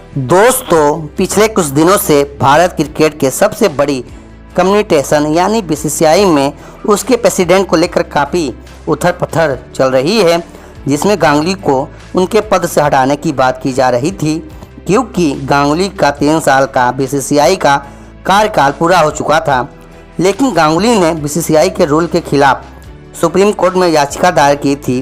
दोस्तों, पिछले कुछ दिनों से भारत क्रिकेट के सबसे बड़ी कम्युनिकेशन यानी बीसीसीआई में उसके प्रेसिडेंट को लेकर काफ़ी उथल पुथल चल रही है, जिसमें गांगुली को उनके पद से हटाने की बात की जा रही थी, क्योंकि गांगुली का 3 साल का बीसीसीआई का कार्यकाल पूरा हो चुका था। लेकिन गांगुली ने बीसीसीआई के रूल के खिलाफ सुप्रीम कोर्ट में याचिका दायर की थी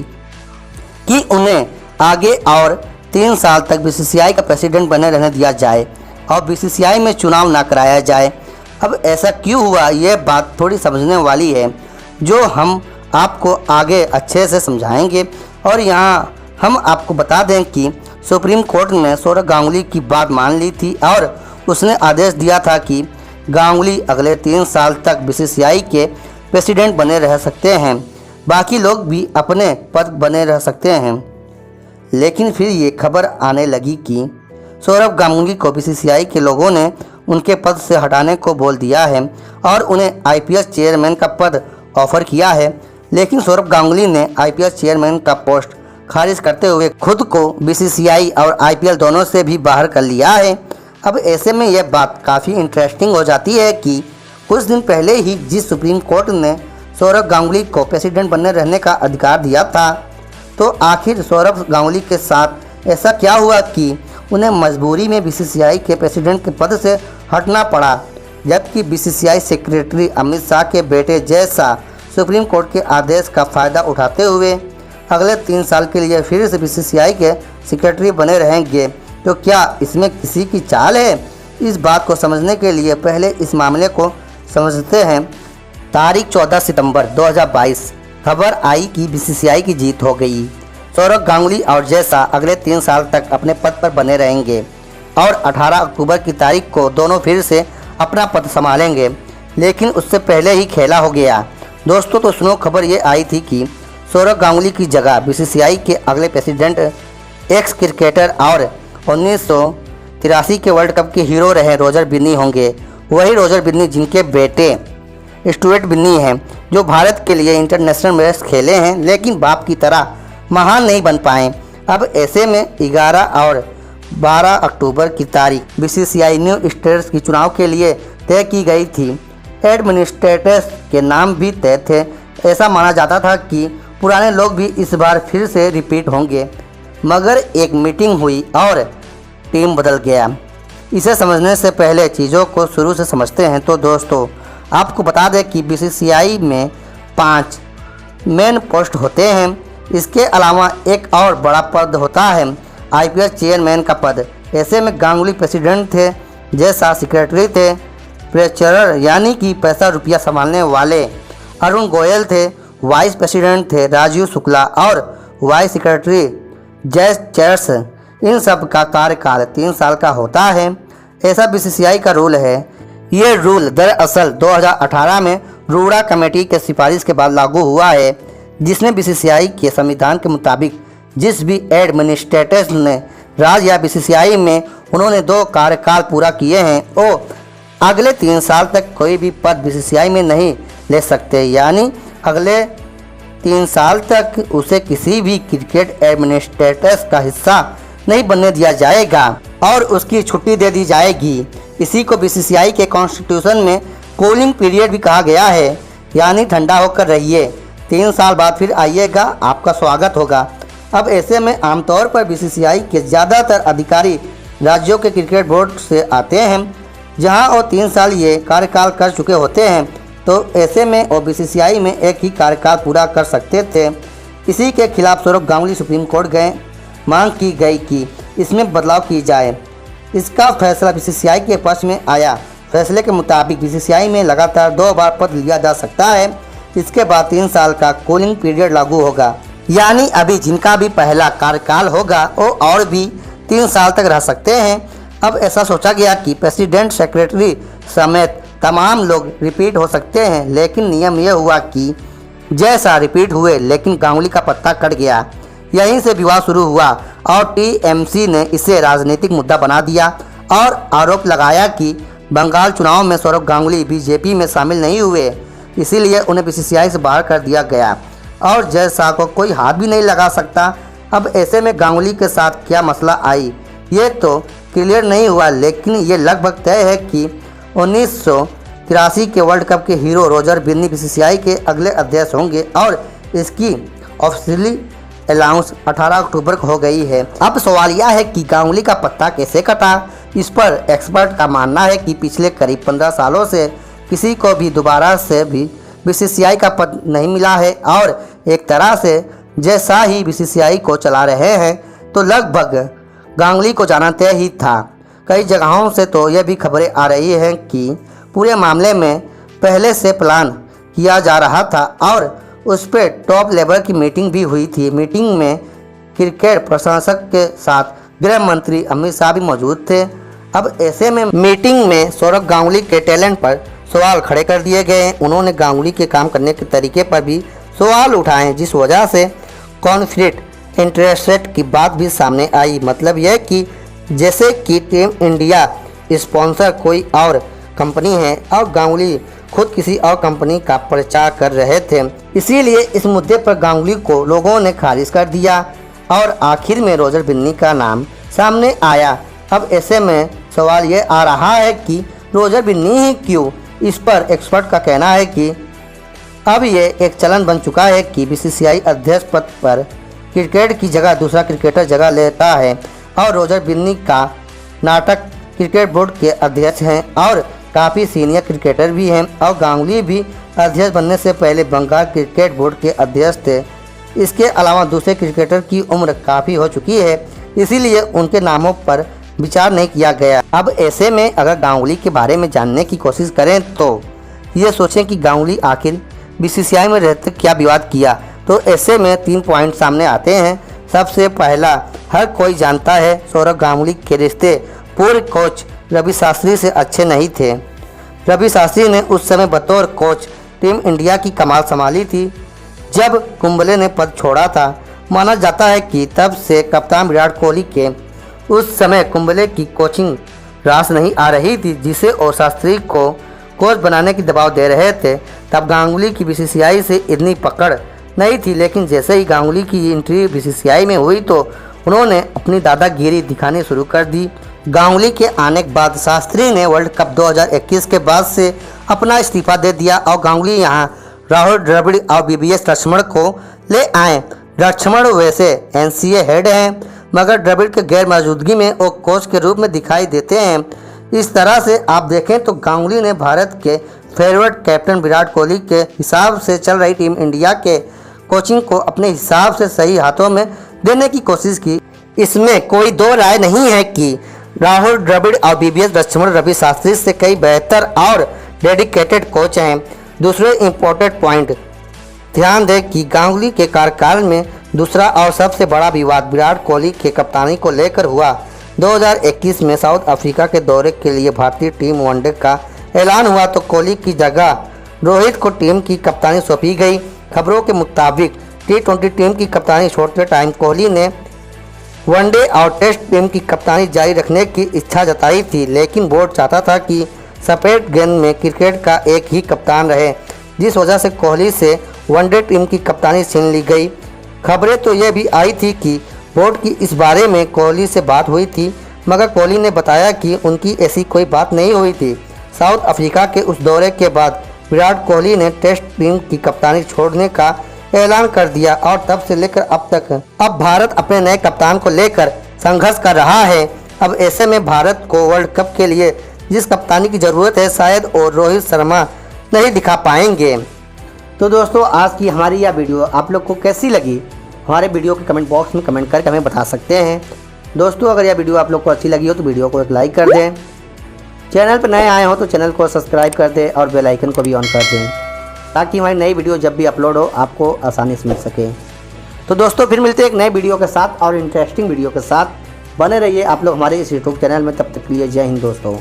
कि उन्हें आगे और 3 साल तक बीसीसीआई का प्रेसिडेंट बने रहने दिया जाए और बीसीसीआई में चुनाव ना कराया जाए। अब ऐसा क्यों हुआ, यह बात थोड़ी समझने वाली है, जो हम आपको आगे अच्छे से समझाएंगे। और यहाँ हम आपको बता दें कि सुप्रीम कोर्ट ने सौरव गांगुली की बात मान ली थी और उसने आदेश दिया था कि गांगुली अगले 3 साल तक बीसीसीआई के प्रेसिडेंट बने रह सकते हैं, बाकी लोग भी अपने पद बने रह सकते हैं। लेकिन फिर ये खबर आने लगी कि सौरव गांगुली को बीसीसीआई के लोगों ने उनके पद से हटाने को बोल दिया है और उन्हें आईपीएल चेयरमैन का पद ऑफर किया है। लेकिन सौरव गांगुली ने आईपीएल चेयरमैन का पोस्ट खारिज करते हुए खुद को बीसीसीआई और आईपीएल दोनों से भी बाहर कर लिया है। अब ऐसे में यह बात काफ़ी इंटरेस्टिंग हो जाती है कि कुछ दिन पहले ही जिस सुप्रीम कोर्ट ने सौरव गांगुली को प्रेसिडेंट बनने रहने का अधिकार दिया था, तो आखिर सौरव गांगुली के साथ ऐसा क्या हुआ कि उन्हें मजबूरी में बीसीसीआई के प्रेसिडेंट के पद से हटना पड़ा, जबकि बीसीसीआई सेक्रेटरी अमित शाह के बेटे जय शाह सुप्रीम कोर्ट के आदेश का फ़ायदा उठाते हुए अगले 3 साल के लिए फिर से बीसीसीआई के सेक्रेटरी बने रहेंगे। तो क्या इसमें किसी की चाल है? इस बात को समझने के लिए पहले इस मामले को समझते हैं। तारीख 14 सितंबर 2022 खबर आई कि बीसीसीआई की जीत हो गई। सौरव गांगुली और जय शाह अगले 3 साल तक अपने पद पर बने रहेंगे और 18 अक्टूबर की तारीख को दोनों फिर से अपना पद संभालेंगे। लेकिन उससे पहले ही खेला हो गया। दोस्तों, तो सुनो, खबर ये आई थी कि सौरव गांगुली की जगह बीसीसीआई के अगले प्रेसिडेंट एक्स क्रिकेटर और 1983 के वर्ल्ड कप के हीरो रहे रोजर बिन्नी होंगे। वही रोजर बिन्नी जिनके बेटे स्टुअर्ट बिन्नी हैं, जो भारत के लिए इंटरनेशनल मैच खेले हैं लेकिन बाप की तरह महान नहीं बन पाए। अब ऐसे में 11 और 12 अक्टूबर की तारीख बीसीसीआई न्यू स्टेट्स की चुनाव के लिए तय की गई थी। एडमिनिस्ट्रेटर्स के नाम भी तय थे। ऐसा माना जाता था कि पुराने लोग भी इस बार फिर से रिपीट होंगे, मगर एक मीटिंग हुई और टीम बदल गया। इसे समझने से पहले चीज़ों को शुरू से समझते हैं। तो दोस्तों, आपको बता दें कि बीसीसीआई में 5 मेन पोस्ट होते हैं। इसके अलावा एक और बड़ा पद होता है आईपीएल चेयरमैन का पद। ऐसे में गांगुली प्रेसिडेंट थे, जय शाह सेक्रेटरी थे, ट्रेजरर यानी कि पैसा रुपया संभालने वाले अरुण गोयल थे, वाइस प्रेसिडेंट थे राजीव शुक्ला और वाइस सेक्रेटरी जय चैर्स। इन सब का कार्यकाल 3 साल का होता है। ऐसा बीसीसीआई का रूल है। ये रूल दरअसल 2018 में रूड़ा कमेटी के सिफारिश के बाद लागू हुआ है, जिसने बीसीसीआई के संविधान के मुताबिक जिस भी एडमिनिस्ट्रेटर्स ने राज या बीसीसीआई में उन्होंने 2 कार्यकाल पूरा किए हैं, वो अगले 3 साल तक कोई भी पद बीसीसीआई में नहीं ले सकते। यानी अगले 3 साल तक उसे किसी भी क्रिकेट एडमिनिस्ट्रेटर्स का हिस्सा नहीं बनने दिया जाएगा और उसकी छुट्टी दे दी जाएगी। इसी को बीसीसीआई के कॉन्स्टिट्यूशन में कूलिंग पीरियड भी कहा गया है, यानी ठंडा होकर रहिए, 3 साल बाद फिर आइएगा, आपका स्वागत होगा। अब ऐसे में आमतौर पर बीसीसीआई के ज़्यादातर अधिकारी राज्यों के क्रिकेट बोर्ड से आते हैं, जहां वो 3 साल ये कार्यकाल कर चुके होते हैं। तो ऐसे में वो बीसीसीआई में एक ही कार्यकाल पूरा कर सकते थे। इसी के खिलाफ सौरव गांगुली सुप्रीम कोर्ट गए। मांग की गई कि इसमें बदलाव की जाए। इसका फैसला बीसीसीआई के पक्ष में आया। फैसले के मुताबिक बीसीसीआई में लगातार 2 बार पद लिया जा सकता है। इसके बाद 3 साल का कूलिंग पीरियड लागू होगा, यानी अभी जिनका भी पहला कार्यकाल होगा वो और भी 3 साल तक रह सकते हैं। अब ऐसा सोचा गया कि प्रेसिडेंट, सेक्रेटरी समेत तमाम लोग रिपीट हो सकते हैं। लेकिन नियम यह हुआ कि जय शाह रिपीट हुए, लेकिन गांगुली का पत्ता कट गया। यहीं से विवाद शुरू हुआ और टीएमसी ने इसे राजनीतिक मुद्दा बना दिया और आरोप लगाया कि बंगाल चुनाव में सौरव गांगुली बीजेपी में शामिल नहीं हुए, इसीलिए उन्हें बीसीसीआई से बाहर कर दिया गया और जय शाह को कोई हाथ भी नहीं लगा सकता। अब ऐसे में गांगुली के साथ क्या मसला आई, ये तो क्लियर नहीं हुआ, लेकिन ये लगभग तय है कि 1983 के वर्ल्ड कप के हीरो रोजर बिन्नी बीसीसीआई के अगले अध्यक्ष होंगे और इसकी ऑफिशियली अनाउंस 18 अक्टूबर को हो गई है। अब सवाल यह है कि गांगुली का पत्ता कैसे कटा। इस पर एक्सपर्ट का मानना है कि पिछले करीब 15 सालों से किसी को भी दोबारा से भी बीसीसीआई का पद नहीं मिला है और एक तरह से जैसा ही बीसीसीआई को चला रहे हैं तो लगभग गांगुली को जाना तय ही था। कई जगहों से तो यह भी खबरें आ रही हैं कि पूरे मामले में पहले से प्लान किया जा रहा था और उस पर टॉप लेवल की मीटिंग भी हुई थी। मीटिंग में क्रिकेट प्रशासक के साथ गृह मंत्री अमित शाह भी मौजूद थे। अब ऐसे में मीटिंग में सौरव गांगुली के टैलेंट पर सवाल खड़े कर दिए गए। उन्होंने गांगुली के काम करने के तरीके पर भी सवाल उठाए, जिस वजह से कॉन्फ्लिक्ट इंटरेस्ट की बात भी सामने आई। मतलब यह कि जैसे कि टीम इंडिया स्पॉन्सर कोई और कंपनी है और गांगुली खुद किसी और कंपनी का प्रचार कर रहे थे, इसीलिए इस मुद्दे पर गांगुली को लोगों ने खारिज कर दिया और आखिर में रोजर बिन्नी का नाम सामने आया। अब ऐसे में सवाल ये आ रहा है कि रोजर बिन्नी ही क्यों। इस पर एक्सपर्ट का कहना है कि अब ये एक चलन बन चुका है कि बीसीसीआई अध्यक्ष पद पर क्रिकेट की जगह दूसरा क्रिकेटर जगह लेता है और रोजर बिन्नी का नाटक क्रिकेट बोर्ड के अध्यक्ष हैं और काफ़ी सीनियर क्रिकेटर भी हैं और गांगुली भी अध्यक्ष बनने से पहले बंगाल क्रिकेट बोर्ड के अध्यक्ष थे। इसके अलावा दूसरे क्रिकेटर की उम्र काफ़ी हो चुकी है, इसीलिए उनके नामों पर विचार नहीं किया गया। अब ऐसे में अगर गांगुली के बारे में जानने की कोशिश करें तो ये सोचें कि गांगुली आखिर बीसीसीआई में रहते क्या विवाद किया, तो ऐसे में 3 पॉइंट सामने आते हैं। सबसे पहला, हर कोई जानता है सौरव गांगुली के रिश्ते पूर्व कोच रवि शास्त्री से अच्छे नहीं थे। रवि शास्त्री ने उस समय बतौर कोच टीम इंडिया की कमान संभाली थी जब कुंबले ने पद छोड़ा था। माना जाता है कि तब से कप्तान विराट कोहली के उस समय कुंबले की कोचिंग रास नहीं आ रही थी, जिसे और शास्त्री को कोच बनाने की दबाव दे रहे थे। तब गांगुली की बीसीसीआई से इतनी पकड़ नहीं थी, लेकिन जैसे ही गांगुली की एंट्री बीसीसीआई में हुई तो उन्होंने अपनी दादागिरी दिखानी शुरू कर दी। गांगुली के आने के बाद शास्त्री ने वर्ल्ड कप 2021 के बाद से अपना इस्तीफा दे दिया और गांगुली यहां राहुल द्रविड़ और वीवीएस लक्ष्मण को ले आए। लक्ष्मण वैसे एनसीए हेड हैं, मगर द्रविड़ के गैर मौजूदगी में वो कोच के रूप में दिखाई देते हैं। इस तरह से आप देखें तो गांगुली ने भारत के फेवरेट कैप्टन विराट कोहली के हिसाब से चल रही टीम इंडिया के कोचिंग को अपने हिसाब से सही हाथों में देने की कोशिश की। इसमें कोई दो राय नहीं है कि राहुल द्रविड़ और वीवीएस लक्ष्मण रवि शास्त्री से कई बेहतर और डेडिकेटेड कोच हैं। दूसरे इम्पोर्टेंट पॉइंट, ध्यान दें कि गांगुली के कार्यकाल में दूसरा और सबसे बड़ा विवाद विराट कोहली के कप्तानी को लेकर हुआ। 2021 में साउथ अफ्रीका के दौरे के लिए भारतीय टीम वनडे का ऐलान हुआ तो कोहली की जगह रोहित को टीम की कप्तानी सौंपी गई। खबरों के मुताबिक T20 टीम की कप्तानी छोड़ते टाइम कोहली ने वनडे और टेस्ट टीम की कप्तानी जारी रखने की इच्छा जताई थी, लेकिन बोर्ड चाहता था कि सफेद गेंद में क्रिकेट का एक ही कप्तान रहे, जिस वजह से कोहली से वनडे टीम की कप्तानी छीन ली गई। खबरें तो यह भी आई थी कि बोर्ड की इस बारे में कोहली से बात हुई थी, मगर कोहली ने बताया कि उनकी ऐसी कोई बात नहीं हुई थी। साउथ अफ्रीका के उस दौरे के बाद विराट कोहली ने टेस्ट टीम की कप्तानी छोड़ने का ऐलान कर दिया और तब से लेकर अब तक अब भारत अपने नए कप्तान को लेकर संघर्ष कर रहा है। अब ऐसे में भारत को वर्ल्ड कप के लिए जिस कप्तानी की ज़रूरत है शायद और रोहित शर्मा नहीं दिखा पाएंगे। तो दोस्तों, आज की हमारी यह वीडियो आप लोग को कैसी लगी, हमारे वीडियो के कमेंट बॉक्स में कमेंट करके हमें बता सकते हैं। दोस्तों, अगर यह वीडियो आप लोग को अच्छी लगी हो तो वीडियो को एक लाइक कर दें। चैनल पर नए आए हो तो चैनल को सब्सक्राइब कर दें और बेल आइकन को भी ऑन कर दें, ताकि हमारी नई वीडियो जब भी अपलोड हो आपको आसानी से मिल सके। तो दोस्तों, फिर मिलते हैं एक नए वीडियो के साथ और इंटरेस्टिंग वीडियो के साथ। बने रहिए आप लोग हमारे इस यूट्यूब चैनल में। तब तक के लिए जय हिंद दोस्तों।